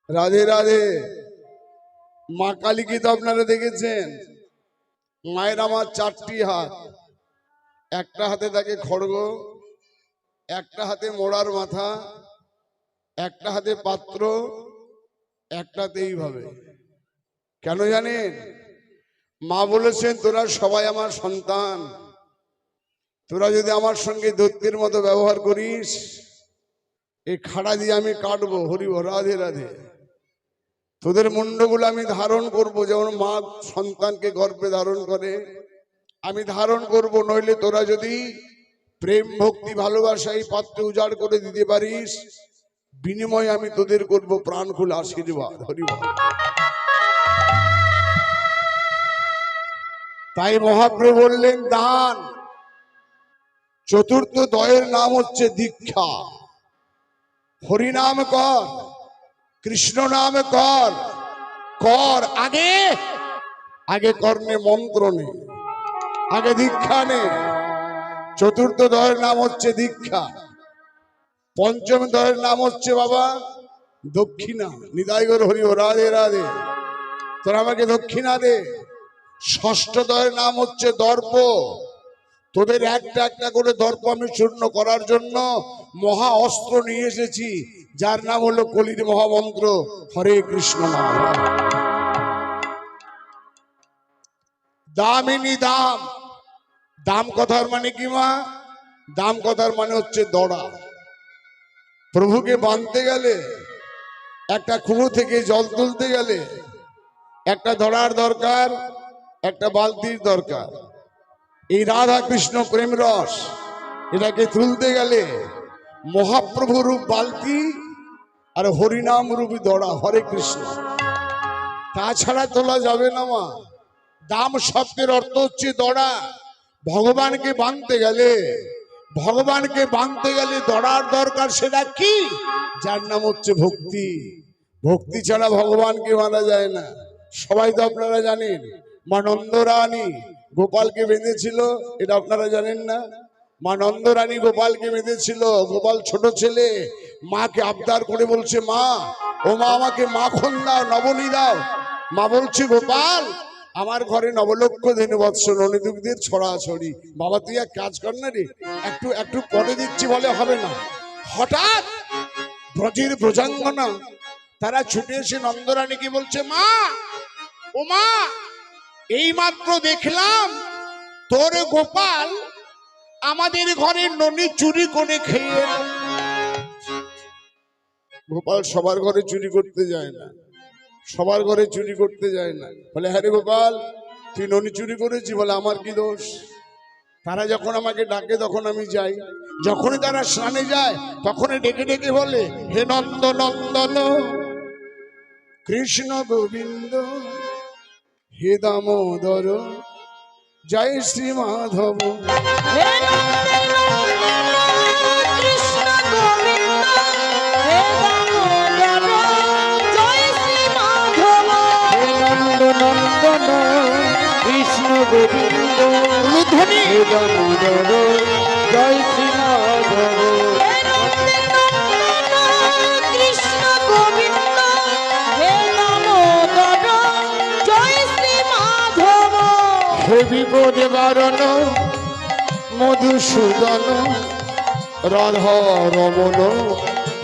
রাধে রাধে। মা কালীকে তো আপনারা দেখেছেন। মায়ের আমার চারটি হাত, একটা হাতে থাকে খড়গ, একটা হাতে মোড়ার মাথা, একটা হাতে পাত্র, একটাতে এইভাবে। কেন জানেন? মা বলেছেন তোরা সবাই আমার সন্তান, তোরা যদি আমার সঙ্গে দৈত্যের মতো ব্যবহার করিস এই খাড়া দিয়ে আমি কাটবো। হরিব রাধে রাধে। তোদের মুন্ডগুলো আমি ধারণ করব, যেমন মা সন্তানকে গর্ভে ধারণ করে আমি ধারণ করব। নইলে তোরা যদি প্রেম ভক্তি ভালোবাসা এই পাত্রে উজাড় করে দিতে পারিস, বিনিময়ে আমি তোদের করব প্রাণ খুলে আশীর্বাদ। হরিব। তাই মহাপ্রভু বললেন দান। চতুর্থ দয়ের নাম হচ্ছে দীক্ষা। হরিনাম কর, কৃষ্ণ নাম কর, কর আগে আগে কর্ণে মন্ত্র নে, আগে দীক্ষা নে। চতুর্থ দয়ের নাম হচ্ছে দীক্ষা। পঞ্চম দয়ের নাম হচ্ছে বাবা দক্ষিণা। নিতাই গৌর হরি ও রাধে রাধে। তোরা আমাকে দক্ষিণা দে। ষষ্ঠ দয়ের নাম হচ্ছে দর্প। তোদের একটা একটা করে দর্প আমি চূর্ণ করার জন্য মহা অস্ত্র নিয়ে এসেছি, যার নাম হলো কলির মহামন্ত্র হরে কৃষ্ণ নাম। দামিনী দাম। দাম কথার মানে কি মা? দাম কথার মানে হচ্ছে দড়া। প্রভুকে বাঁধতে গেলে, একটা কুয়ো থেকে জল তুলতে গেলে একটা দড়ার দরকার, একটা বালতির দরকার। এই রাধা কৃষ্ণ প্রেম রস এটাকে তুলতে গেলে মহাপ্রভু রূপ বালতি আর হরিনাম রূপী দড়া হরে কৃষ্ণ, তাছাড়া তোলা যাবে না মা। দাম শব্দের অর্থ হচ্ছে দড়া। ভগবানকে বাঁধতে গেলে, ভগবানকে বাঁধতে গেলে দড়ার দরকার। সেটা কি? যার নাম হচ্ছে ভক্তি। ভক্তি ছাড়া ভগবানকে মানা যায় না। সবাই তো আপনারা জানেন মা নন্দরানী গোপালকে বেঁধেছিল, এটা আপনারা জানেন না? মা নন্দরানী গোপালকে বেঁধেছিল। গোপাল ছোট ছেলে, মাকে আবদার করে বলছে মা, ও মা আমাকে মাখন দাও, নবনী দাও। মা বলছে গোপাল আমার ঘরে নবলক্ষ ধেনু বৎস ননিদুগ্ধের ছড়াছড়ি। বাবা তুই এক কাজ কর না রে, একটু একটু পরে দিচ্ছি বলে হবে না। হঠাৎ ব্রজের ব্রজাঙ্গনা তারা ছুটে এসে নন্দরানীকে বলছে মা, ও মা এই মাত্র দেখলাম তোর গোপাল আমাদের ঘরের ননি চুরি করে খেয়ে। গোপাল সবার ঘরে চুরি করতে যায় না, সবার ঘরে চুরি করতে যায় না। বলে হ্যাঁ রে গোপাল তুই ননি চুরি করেছি? বলে আমার কি দোষ? তারা যখন আমাকে ডাকে তখন আমি যাই, যখনই তারা স্নানে যায় তখনই ডেকে ডেকে বলে হে নন্দ নন্দন কৃষ্ণ গোবিন্দ হে দামোদর জয় শ্রী মাধব। নন্দন কৃষ্ণ গোবিন্দ ধ্বনি দামোদর জয় শ্রী মাধব। কৃষ্ণ গোবিন্দ হে দামোদর জয় শ্রী মাধব। হে বিপদে বারণ মধুসূদন রাধা রমণ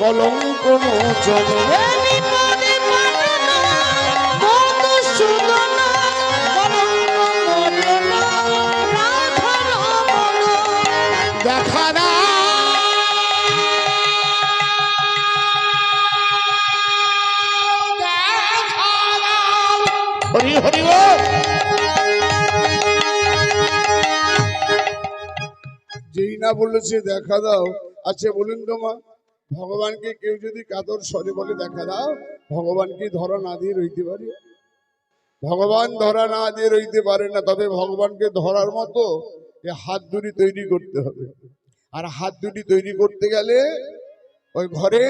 কলঙ্ক মোচন। দেখা না হরি হরি বল। যেই না বলেছে দেখা দাও। আচ্ছা বলুন তো মা, ভগবানকে কেউ যদি কাতর স্বরে বলে দেখা দাও, ভগবান কি ধরা না দিয়ে রইতে পারে? ভগবান ধরা না দিয়ে রইতে পারে না। তবে ভগবানকে ধরার মতো হাত দুটি তৈরি করতে হবে। আর হাত দুটি তৈরি করতে গেলে ওই ঘরে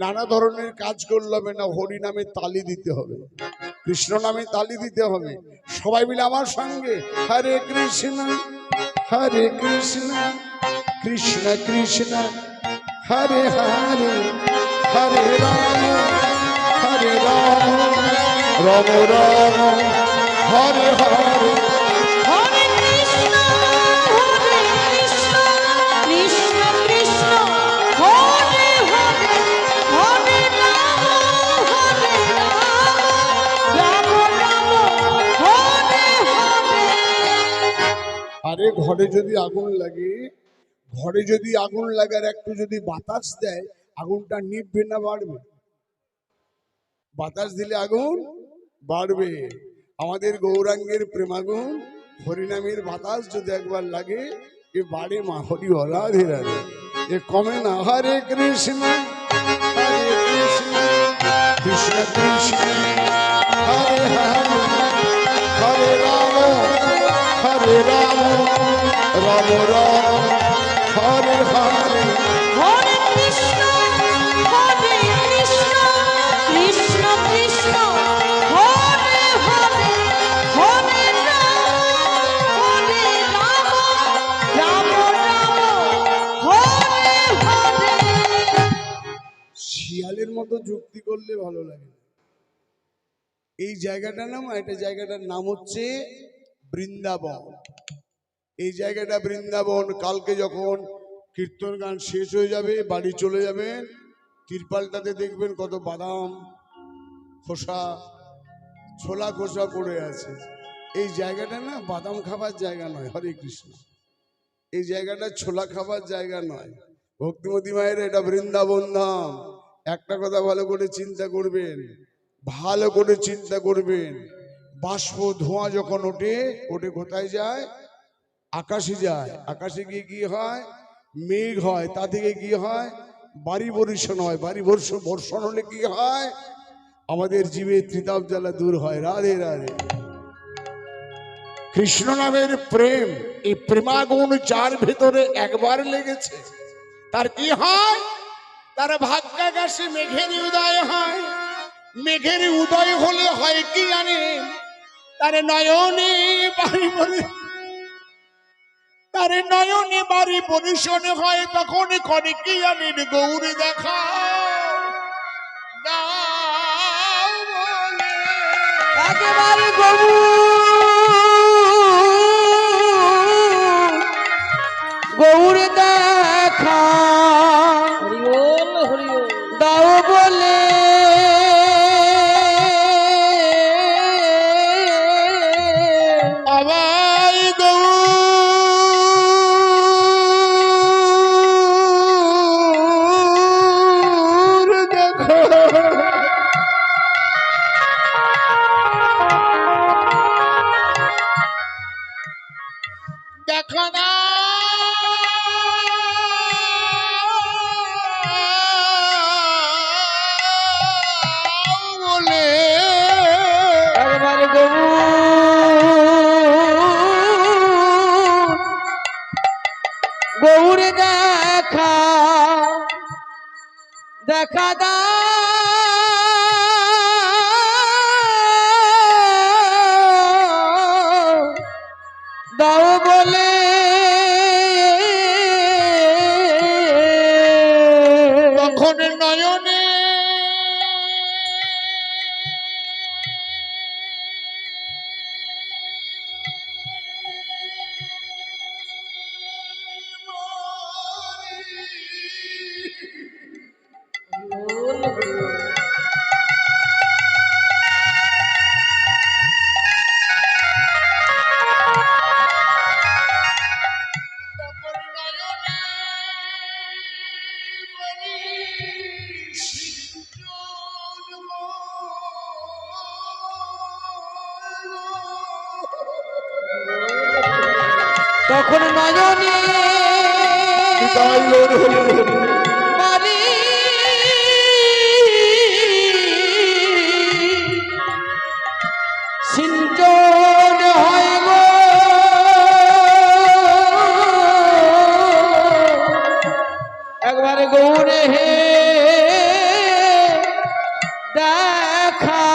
নানা ধরনের কাজ করলে হবে না, হরি নামে তালি দিতে হবে, কৃষ্ণ নামে তালি দিতে হবে। সবাই মিলে আমার সঙ্গে হরে কৃষ্ণ কৃষ্ণ কৃষ্ণ হরে হরে হরে রাম রাম রাম হরে হরে হরে কৃষ্ণ কৃষ্ণ কৃষ্ণ হরে হরে হরে রাম রাম রাম হরে হরে। আরে ঘরে যদি আগুন লাগে, ঘরে যদি আগুন লাগার একটু যদি বাতাস দেয়, আগুনটা নিভবে না বাড়বে? বাতাস দিলে আগুন বাড়বে। আমাদের গৌরাঙ্গের প্রেমাগুন হরিনামের বাতাস যদি একবার লাগে, এ বাড়ে মা। হরি রাধে রাধে, এ কমে না। হরে কৃষ্ণ কৃষ্ণ কৃষ্ণ হরে হরে হরে রাম রাম রাম হরে হরে। হরে কৃষ্ণ কৃষ্ণ কৃষ্ণ হরে হরে হরে রাম রাম হরে হরে। শিয়ালের মতো যুক্তি করলে ভালো লাগে। এই জায়গাটার নাম, এটা জায়গাটার নাম হচ্ছে বৃন্দাবন। এই জায়গাটা বৃন্দাবন। কালকে যখন কীর্তন গান শেষ হয়ে যাবে, বাড়ি চলে যাবেন, তিরপালটাতে দেখবেন কত বাদাম খোসা, ছোলা খোসা পড়ে আছে। এই জায়গাটা না বাদাম খাবার জায়গা নয়। হরে কৃষ্ণ। এই জায়গাটা ছোলা খাবার জায়গা নয়। ভক্তিমতী মায়ের এটা বৃন্দাবন ধাম। একটা কথা ভালো করে চিন্তা করবেন, ভালো করে চিন্তা করবেন। বাষ্প ধোঁয়া যখন ওঠে, ওঠে কোথায় যায়? আকাশে যায়। আকাশে গিয়ে কি হয়? মেঘ হয়। তা থেকে কি হয়? বাড়ি বর্ষণ হয়। বাড়ি বর্ষণ হলে কি হয়? আমাদের জীবে ত্রিতাপ জ্বালা দূর হয়। রাধে রাধে। কৃষ্ণ নামের প্রেম, এই প্রেমাগুণ যার ভেতরে একবার লেগেছে, তার কি হয়? তার ভাগ্যাকাশে মেঘের উদয় হয়। মেঘের উদয় হলে হয় কি জানে? তার নয়নে বাড়ি পরিশন হয়। তখন করে কি জানেন? গৌরী দেখা দাও বলে। একেবারে গৌর দেখা দাও বলে। আবাই গৌর দেখো। দেখো না বলে। একেবারে গৌর দেখা দেখা দাও বলে। তখন নয়নে তখন নয়নে বাড়ি সিঞ্চন হয় গো। একবারে গৌরে হে দেখা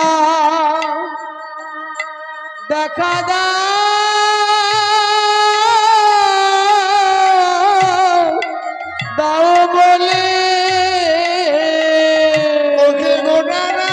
দেখা দাও বলে। ওকে গোটারা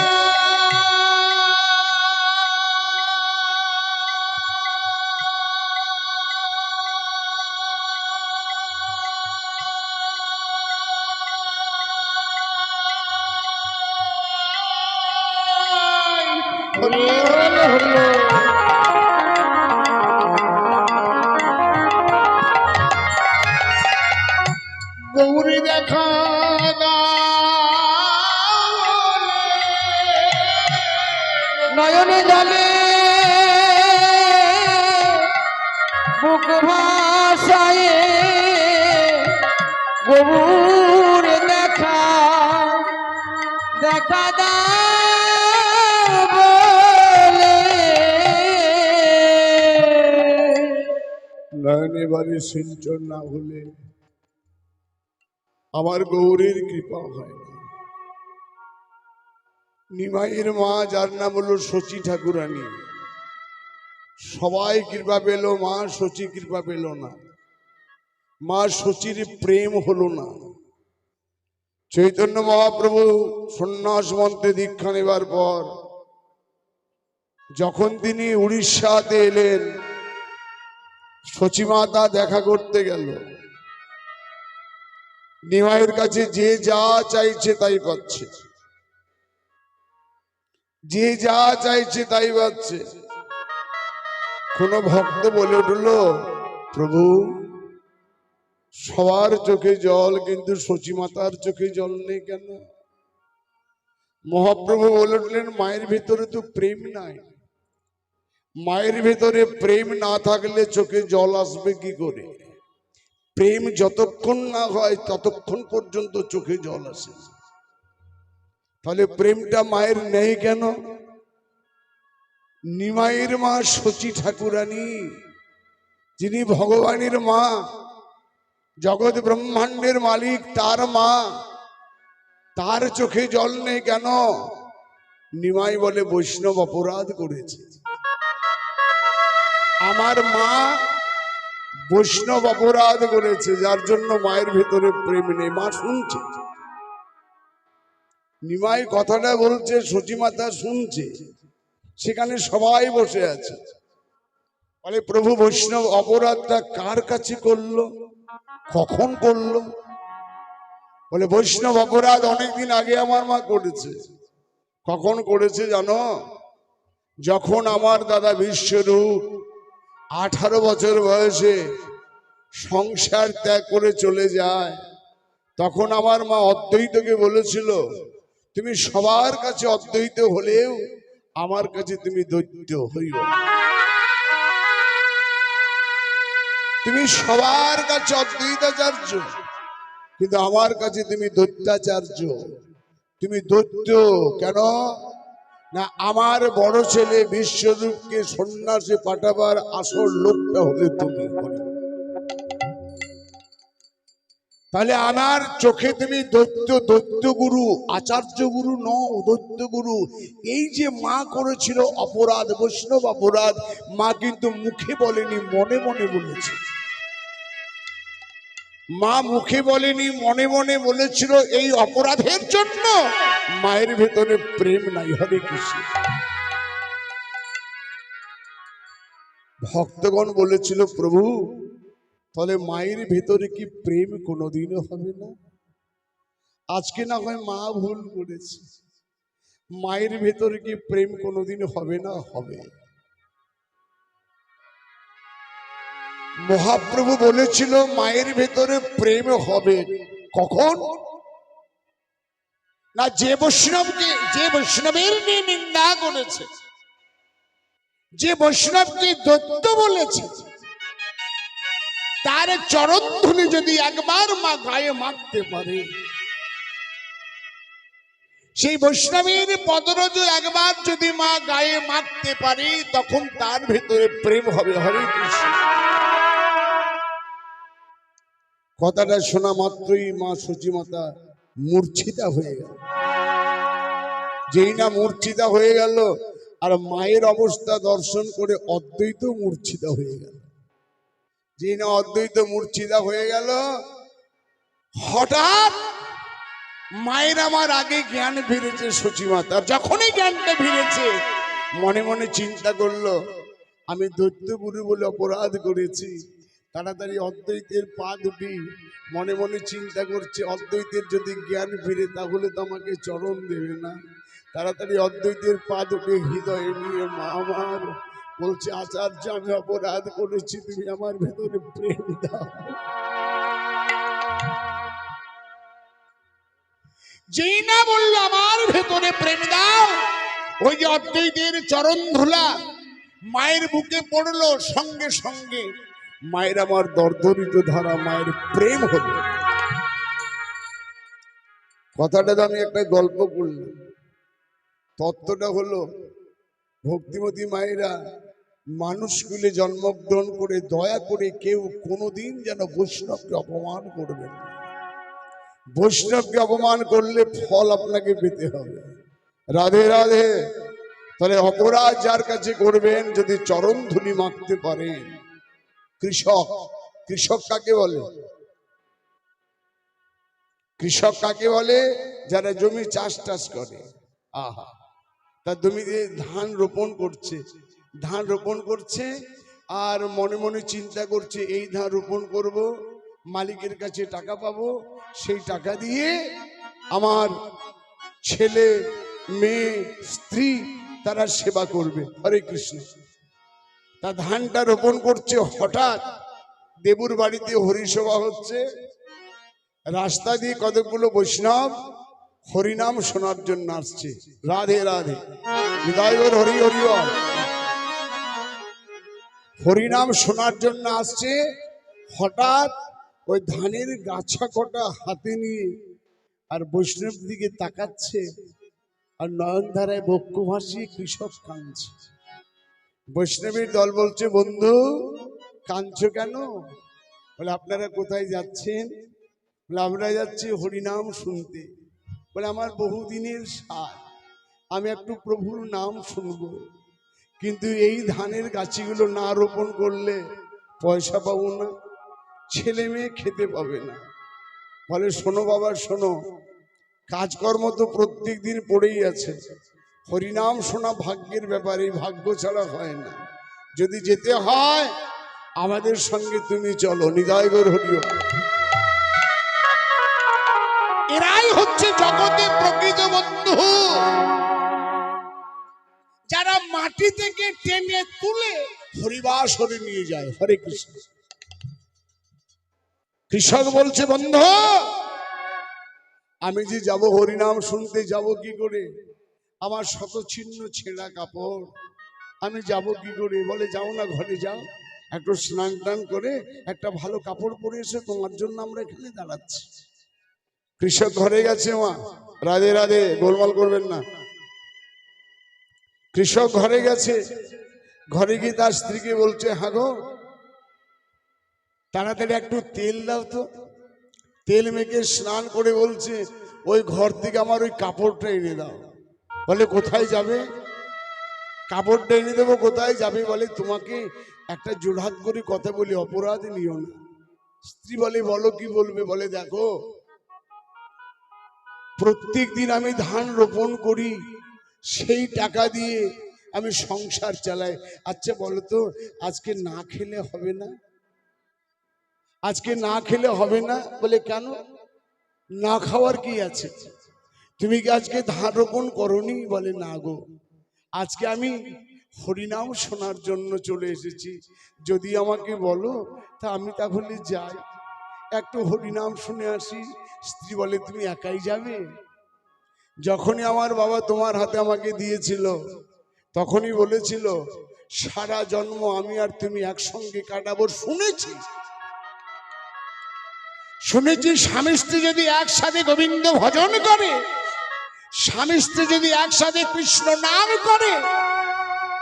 গৌরী দেখা নয়নে জলে বুক ভাসায় গৌর দেখা দেখা দাও বলে। নয়নে বাড়ি সিঞ্চন না হলে আমার গৌরীর কৃপা হয় না। নিমাইয়ের মা, যার নাম হলো শচী ঠাকুরানী, সবাই কৃপা পেল, মা শচী কৃপা পেল না। মা শচীর প্রেম হলো না। চৈতন্য মহাপ্রভু সন্ন্যাস মন্ত্রে দীক্ষা নেবার পর যখন তিনি উড়িষ্যাতে এলেন, শচী মাতা দেখা করতে গেল। নিমাইয়ের কাছে যে যা চাইছে তাই পাচ্ছে, যে যা চাইছে তাই পাচ্ছে। কোন ভক্ত বলে উঠল, প্রভু সবার চোখে জল, কিন্তু শচী মাতার চোখে জল নেই কেন? মহাপ্রভু বলে উঠলেন, মায়ের ভেতরে তো প্রেম নাই। মায়ের ভেতরে প্রেম না থাকলে চোখে জল আসবে কি করে? প্রেম যতক্ষণ না হয় ততক্ষণ পর্যন্ত চোখে জল আসে। তাহলে প্রেমটা মায়ের নেই কেন? নিমাইয়ের মা শচী ঠাকুরানী, যিনি ভগবানের মা, জগৎ ব্রহ্মাণ্ডের মালিক, তার মা, তার চোখে জল নেই কেন? নিমাই বলে, বৈষ্ণব অপরাধ করেছে। আমার মা বৈষ্ণব অপরাধ করেছে, যার জন্য মায়ের ভেতরে প্রেম নেই। মা শুনছে, নিমাই কথাটা বলছে, শচী মাতা শুনছে, সেখানে সবাই বসে আছে। বলে, প্রভু বৈষ্ণব অপরাধটা কার কাছে করলো, কখন করলো? বলে, বৈষ্ণব অপরাধ অনেকদিন আগে আমার মা করেছে। কখন করেছে জানো? যখন আমার দাদা বিশ্বরূপ 18 বছর বয়সে সংসার ত্যাগ করে চলে যায়, তখন আমার মা অদ্বৈতকে বলেছিল, তুমি সবার কাছে অদ্বৈত হলেও আমার কাছে তুমি দৈত্য হইও। তুমি সবার কাছে অদ্বৈতাচার্য, কিন্তু আমার কাছে তুমি দৈত্যাচার্য। তুমি দৈত্য কেন? না, আমার বড় ছেলে বিশ্বরূপকে সন্ন্যাসে পাঠাবার আসল লোকটা হলে তুমি। তাহলে আমার চোখে তুমি দৈত্য, দৈত্য গুরু, আচার্য গুরু নও, দৈত্য গুরু। এই যে মা করেছিল অপরাধ, বৈষ্ণব অপরাধ, মা কিন্তু মুখে বলেনি, মনে মনে বলেছে। মা মুখে বলেনি, মনে মনে বলেছিল। এই অপরাধের জন্য মায়ের ভেতরে প্রেম নাই। হরে কৃষ্ণ। ভক্তগণ বলেছিল, প্রভু তাহলে মায়ের ভেতরে কি প্রেম কোনোদিনও হবে না? আজকে না হয় মা ভুল করেছে, মায়ের ভেতরে কি প্রেম কোনোদিন হবে না? হবে। মহাপ্রভু বলেছিল মায়ের ভেতরে প্রেম হবে কখন? না, যে বৈষ্ণবকে, যে বৈষ্ণবের নিয়ে নিন্দা করেছে, যে বৈষ্ণবকে দৈত্য বলেছে, তার চরণ ধুলি যদি একবার মা গায়ে মাখতে পারে, সেই বৈষ্ণবের পদরজ একবার যদি মা গায়ে মাখতে পারে, তখন তার ভেতরে প্রেম হবে। হরে কৃষ্ণ। কথাটা শোনা মাত্রই মা শচী মাতা মূর্ছিতা হয়ে গেল। যেই না মূর্ছিতা হয়ে গেল, আর মায়ের অবস্থা দর্শন করে অদ্বৈত মূর্ছিতা হয়ে গেল। যেই না অদ্বৈত মূর্ছিতা হয়ে গেল, হঠাৎ মায়ের আমার আগে জ্ঞান ফিরেছে শচী মাতার। যখনই জ্ঞানটা ফিরেছে, মনে মনে চিন্তা করলো, আমি দৈত্য গুরু বলে অপরাধ করেছি। তাড়াতাড়ি অদ্বৈতের পা দুটি মনে মনে চিন্তা করছে, অদ্বৈতের যদি জ্ঞান ফিরে তাহলে তো আমাকে চরণ দেবে না, তাড়াতাড়ি অদ্বৈতের পা দুটো হৃদয়ে নিয়ে মা আমার বলছে, আচার্য আমি অপরাধ করেছি, তুমি আমার ভেতরে প্রেম দাও। যেই না বললো আমার ভেতরে প্রেম দাও, ওই যে অদ্বৈতের চরণ ধুলা মায়ের বুকে পড়লো, সঙ্গে সঙ্গে মায়ের আমার দর্দরিত ধারা মায়ের প্রেম হলো। কথাটা তো আমি একটা গল্প করলাম, তত্ত্বটা হলো ভক্তিমতী মায়েরা মানুষগুলি জন্মগ্রহণ করে দয়া করে কেউ কোনোদিন যেন বৈষ্ণবকে অপমান করবেন না। বৈষ্ণবকে অপমান করলে ফল আপনাকে পেতে হবে। রাধে রাধে। তাহলে অপরাধ যার কাছে করবেন, যদি চরণ ধুলি মাখতে পারেন। কৃষক, কৃষক কাকে বলে? কৃষক কাকে বলে? যারা জমি চাষ টাস করে। আহা, তার জমিতে ধান রোপণ করছে, ধান রোপণ করছে আর মনে মনে চিন্তা করছে এই ধান রোপণ করব, মালিকের কাছে টাকা পাবো, সেই টাকা দিয়ে আমার ছেলে মেয়ে স্ত্রী তারা সেবা করবে। হরে কৃষ্ণ। তা ধানটা রোপণ করছে, হঠাৎ দেবুর বাড়িতে হরিসভা হচ্ছে, রাস্তা দিয়ে কতগুলো বৈষ্ণব হরিনাম শোনার জন্য আসছে। রাধে রাধে। হৃদয় হরি হরি বল। হরিনাম শোনার জন্য আসছে। হঠাৎ ওই ধানের গাছা কটা হাতে নিয়ে আর বৈষ্ণব দিকে তাকাচ্ছে, আর নয়ন ধারায় বক্ষ ভাসিয়ে কৃষক কাঁদছে। বৈষ্ণবের দল বলছে, বন্ধু কাঁদছো কেন? বলে আপনারা কোথায় যাচ্ছেন? বলে আমরা যাচ্ছি হরিনাম শুনতে। বলে আমার বহুদিনের সাধ, আমি একটু প্রভুর নাম শুনবো, কিন্তু এই ধানের গাছিগুলো না রোপণ করলে পয়সা পাবো না, ছেলে মেয়ে খেতে পাবে না। বলে শোনো বাবা শোনো, কাজকর্ম তো প্রত্যেক দিন পড়েই আছে, হরিনাম শোনা ভাগ্যের ব্যাপারে, ভাগ্য ছাড়া হয় না। যদি যেতে হয় আমাদের সঙ্গে তুমি চলো। নিতাই গৌর হরি বল। এরাই হচ্ছে জগতে প্রকৃত বন্ধু, যারা মাটি থেকে টেনে তুলে হরিবাসরে নিয়ে যায়। হরে কৃষ্ণ। কৃষক বলছে, বন্ধু আমি যে যাব হরিনাম শুনতে, যাব কি করে? আমার শত ছিন্ন ছেঁড়া কাপড়, আমি যাব কি করে? বলে যাও না, ঘরে যাও, একটু স্নান টান করে একটা ভালো কাপড় পরে এসে তোমার জন্য আমরা এখানে দাঁড়াচ্ছি। কৃষক ঘরে গেছে। মা রাধে রাধে, গোলমাল করবেন না। কৃষক ঘরে গেছে, ঘরে গিয়ে তার স্ত্রীকে বলছে, হ্যাঁ গো তাড়াতাড়ি একটু তেল দাও তো। তেল মেখে স্নান করে বলছে, ওই ঘর থেকে আমার ওই কাপড়টা এনে দাও। বলে কোথায় যাবে? কাপড়টা এনে দেবো, কোথায় যাবে? বলে তোমাকে একটা জোড়হাত করে কথা বলি, অপরাধ নিও না। স্ত্রী বলে, বলো কি বলবে? বলে দেখো, প্রত্যেক দিন আমি ধান রোপণ করি, সেই টাকা দিয়ে আমি সংসার চালাই। আচ্ছা বলো তো, আজকে না খেলে হবে না? আজকে না খেলে হবে না? বলে কেন? না খাওয়ার কি আছে? তুমি কি আজকে ধান রোপণ করনি? বলে না গো, আজকে আমি হরিনাম শোনার জন্য চলে এসেছি, যদি আমাকে বলো তা আমি তাহলে যাই, একটু হরিনাম শুনে আসি। স্ত্রী বলে, তুমি একাই যাবে? যখনই আমার বাবা তোমার হাতে আমাকে দিয়েছিল, তখনই বলেছিল সারা জন্ম আমি আর তুমি একসঙ্গে কাটাবো। শুনেছি শুনেছি স্বামী স্ত্রী যদি একসাথে গোবিন্দ ভজন করে, স্বামী স্ত্রী যদি একসাথে কৃষ্ণ নাম করে,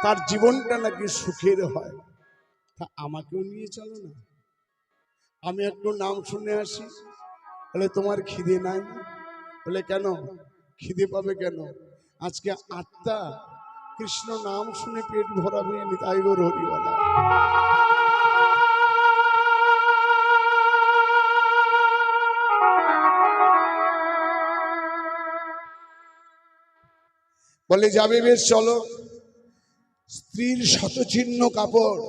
তার জীবনটা নাকি সুখের হয়। তা আমাকেও নিয়ে চলো না, আমি একটু নাম শুনে আসি। বলে তোমার খিদে নাই? বলে কেন? খিদে পাবে কেন? আজকে আত্মা কৃষ্ণ নাম শুনে পেট ভরাবে। নিতাই গৌর হরি বল। বলে যাবে, বেশ চলো। স্ত্রীর শতচিহ্ন কাপড়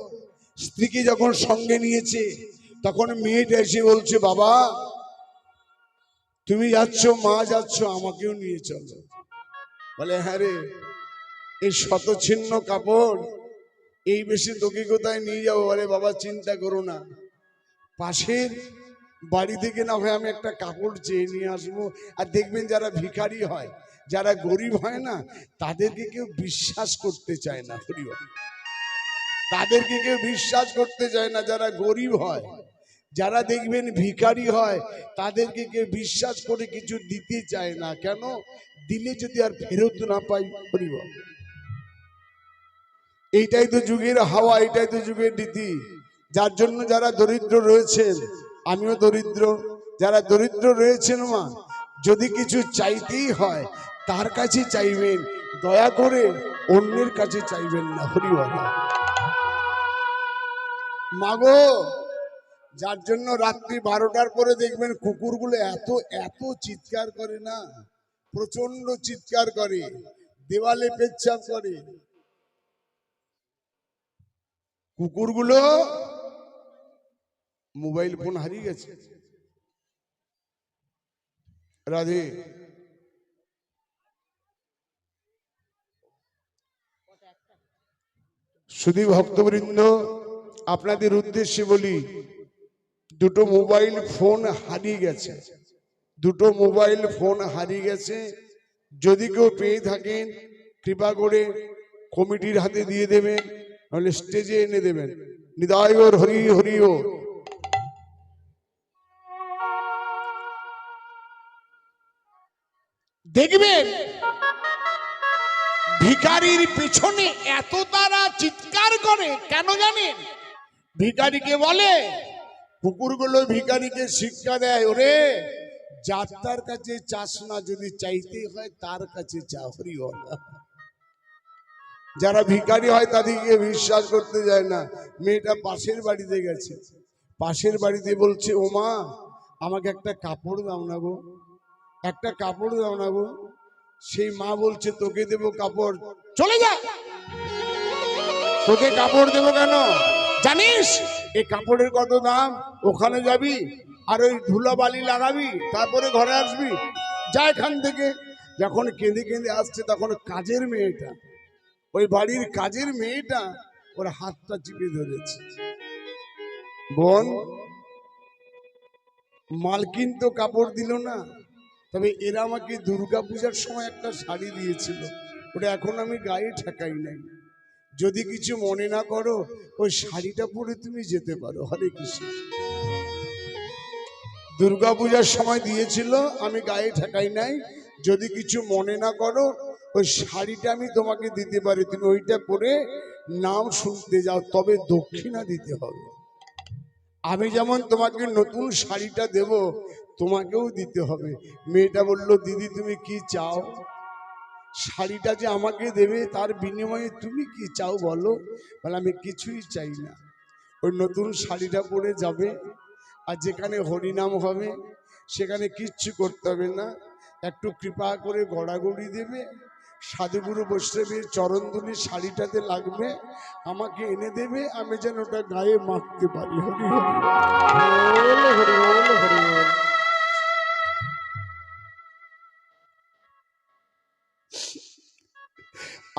স্ত্রীকে যখন সঙ্গে নিয়েছে, তখন মেয়েটা এসে বলছে, বাবা তুমি যাচ্ছ, মা যাচ্ছ, আমাকেও নিয়ে চলো। বলে হ্যাঁ রে, এই শতছিন্ন কাপড় এই বেশি তোকে কোথায় নিয়ে যাবো? বলে বাবা চিন্তা করো না, পাশের বাড়ি থেকে না হয় আমি একটা কাপড় চেয়ে নিয়ে আসবো। আর দেখবেন যারা ভিখারি হয়, যারা গরিব হয় না, তাদেরকে কেউ বিশ্বাস করতে চায় না। তাদেরকে কেউ বিশ্বাস করতে চায় না যারা গরিব হয়। যারা দেখবেন ভিখারি হয়, তাদেরকে কেউ বিশ্বাস করে কিছু দিতে চায় না। কেন? দিলে যদি আর ফেরত না পাই। হরিবল। এইটাই তো যুগের হাওয়া, এইটাই তো যুগের রীতি। যার জন্য যারা দরিদ্র রয়েছেন, আমিও দরিদ্র, যারা দরিদ্র রয়েছেন মা, যদি কিছু চাইতেই হয় তার কাছে চাইবেন, দয়া করে অন্যের কাছে চাইবেন না। হরিবল। মাগো, যার জন্য রাত্রি 12টার পরে দেখবেন কুকুরগুলো এত এত চিৎকার করে না, প্রচন্ড চিৎকার করে, দেওয়ালে পেচ্ছাপ করে। কুকুরগুলো মোবাইল ফোন হারিয়ে গেছে। রাধে, শুধু ভক্তবৃন্দ, আপনাদের উদ্দেশ্যে বলি, দুটো মোবাইল ফোন হারিয়ে গেছে, দুটো মোবাইল ফোন হারিয়ে গেছে। যদি কেউ পেয়ে থাকেন কৃপা করে কমিটির হাতে দিয়ে দেবেন, নাহলে স্টেজে এনে দেবেন। নিতাই গৌর হরি হরি ও। দেখবেন ভিখারির পেছনে এত তারা চিৎকার করে কেন জানেন? ভিখারিকে বলে, কুকুরগুলো ভিখারিকে শিক্ষা দেয়, ওরে যাত্রার কাছে চাস না, যদি চাইতে হয় তার কাছে চা। হরি বল। যারা ভিখারি হয় তাদেরকে বিশ্বাস করতে যায় না। মেয়েটা পাশের বাড়িতে গেছে, পাশের বাড়িতে বলছে, ও মা আমাকে একটা কাপড় দাও না গো, একটা কাপড় দাও না গো। সেই মা বলছে, তোকে দেবো কাপড়, চলে যা, তোকে কাপড় দেবো কেন জানিস? এই কাপড়ের কত দাম? ওখানে যাবি আর ওই ধুলো বালি লাগাবি, তারপরে ঘরে আসবি, যা এখান থেকে। যখন কেঁদে কেঁদে আসছে, তখন কাজের মেয়েটা, ওই বাড়ির কাজের মেয়েটা ওর হাতটা চিপে ধরেছে। বোন, মালকিন তো কাপড় দিল না, তবে এরা আমাকে দুর্গাপূজার সময় একটা শাড়ি দিয়েছিল, ওটা এখন আমি গায়ে ঠেকাই নাই। যদি কিছু মনে না করো, ওই শাড়িটা পরে তুমি যেতে পারো। হরে কৃষ্ণ। দুর্গাপূজার সময় দিয়েছিল, আমি গায়ে ঠেকাই নাই। যদি কিছু মনে না করো, ওই শাড়িটা আমি তোমাকে দিতে পারি, তুমি ওইটা পরে নাম শুনতে যাও, তবে দক্ষিণা দিতে হবে। আমি যেমন তোমাকে নতুন শাড়িটা দেব, তোমাকেও দিতে হবে। মেয়েটা বলল, দিদি তুমি কি চাও? শাড়িটা যে আমাকে দেবে, তার বিনিময়ে তুমি কি চাও বলো? বলে, আমি কিছুই চাই না, ওই নতুন শাড়িটা পরে যাবে, আর যেখানে হরিনাম হবে সেখানে কিচ্ছু করতে হবে না, একটু কৃপা করে গড়াগড়ি দেবে, সাধুগুরু বৈষ্ণবের চরণধুলি শাড়িটাতে লাগবে, আমাকে এনে দেবে, আমি যেন ওটা গায়ে মাখতে পারি। হরি হরি হরি হরি হরি।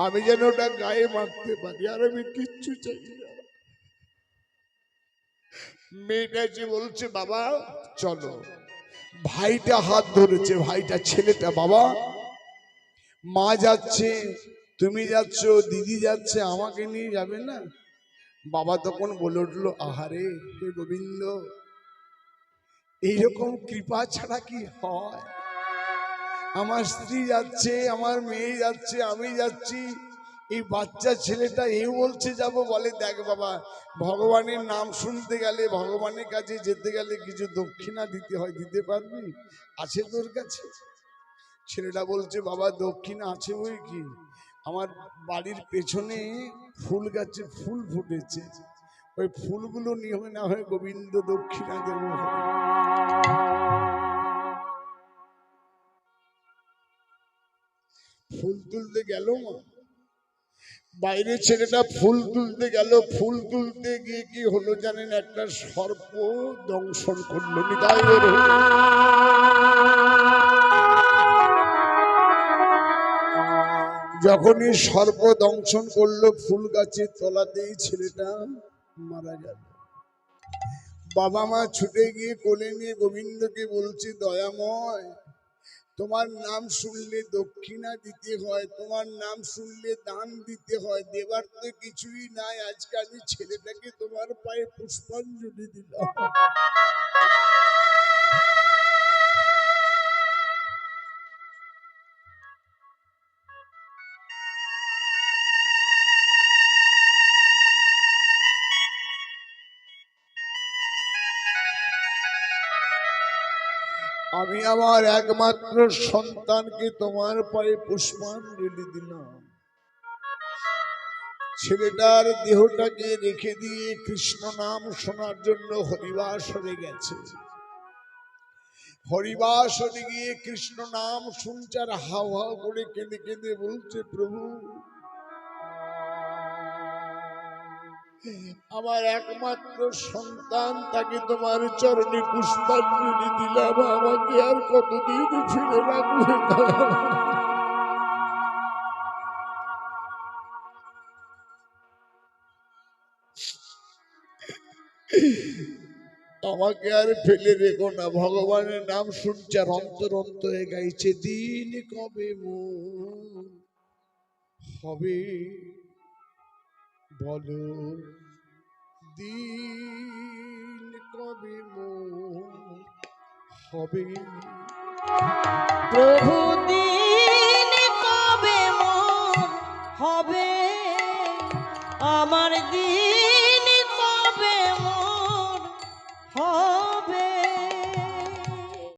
আমি যেন ওটা গায়ে মাখতে পারি, আর আমি কিচ্ছু চাই না। মেয়েটা যে বলছে, বাবা চলো। ভাইটা হাত ধরেছে, ভাইটা ছেলেটা, বাবা মা যাচ্ছে, তুমি যাচ্ছ, দিদি যাচ্ছে, আমাকে নিয়ে যাবে না? বাবা তখন বলে উঠলো, আহারে হে গোবিন্দ, এইরকম কৃপা ছাড়া কি হয়? আমার স্ত্রী যাচ্ছে, আমার মেয়ে যাচ্ছে, আমি যাচ্ছি, এই বাচ্চা ছেলেটা এও বলছে যাব। বলে, দেখ বাবা, ভগবানের নাম শুনতে গেলে, ভগবানের কাছে যেতে গেলে কিছু দক্ষিণা দিতে হয়, দিতে পারবি? আছে তোর কাছে? ছেলেটা বলছে, বাবা দক্ষিণা আছে বই কি, আমার বাড়ির পেছনে ফুল গাছে ফুল ফুটেছে, ওই ফুলগুলো নিয়ে না হয় গোবিন্দ দক্ষিণা দেব। ফুল তুলতে গেল মা, বাইরে ছেলেটা ফুল তুলতে গেল, ফুল তুলতে গিয়ে কি হলো জানেন? একটা সর্প দংশন করলো। নিতাই গৌর হরি। যখনই সর্প দংশন করলো ফুল গাছের তলাতেই ছেলেটা মারা গেল। বাবা মা ছুটে গিয়ে কোলে নিয়ে গোবিন্দকে বলছে, দয়াময়, তোমার নাম শুনলে দক্ষিণা দিতে হয়, তোমার নাম শুনলে দান দিতে হয়, দেবার তো কিছুই নাই। আজকে আমি ছেলেটাকে তোমার পায়ে পুষ্পাঞ্জলি দিলাম। আমি আমার একমাত্র সন্তানকে তোমার পায়ে পুষ্পাঞ্জলি দিলাম। ছেলেটার দেহটাকে রেখে দিয়ে কৃষ্ণ নাম শোনার জন্য হরিবাসরে গেছে। হরিবাসরে গিয়ে কৃষ্ণ নাম শুনছে আর হাও হাও করে কেঁদে কেঁদে বলছে, প্রভু, আমার একমাত্র সন্তান, তাকে তোমার চরণে পুষ্পাঞ্জলি দিলাম, আমাকে আর কতদিন ফিরে রাখবে না? আমাকে আর ফেলে রেখো না। ভগবানের নাম শুনছে আর অন্তর অন্তরে গাইছে, দিন কবে মন হবে বলো, দিন কবে মন হবে। প্রভু দিন কবে মন হবে, আমার দিন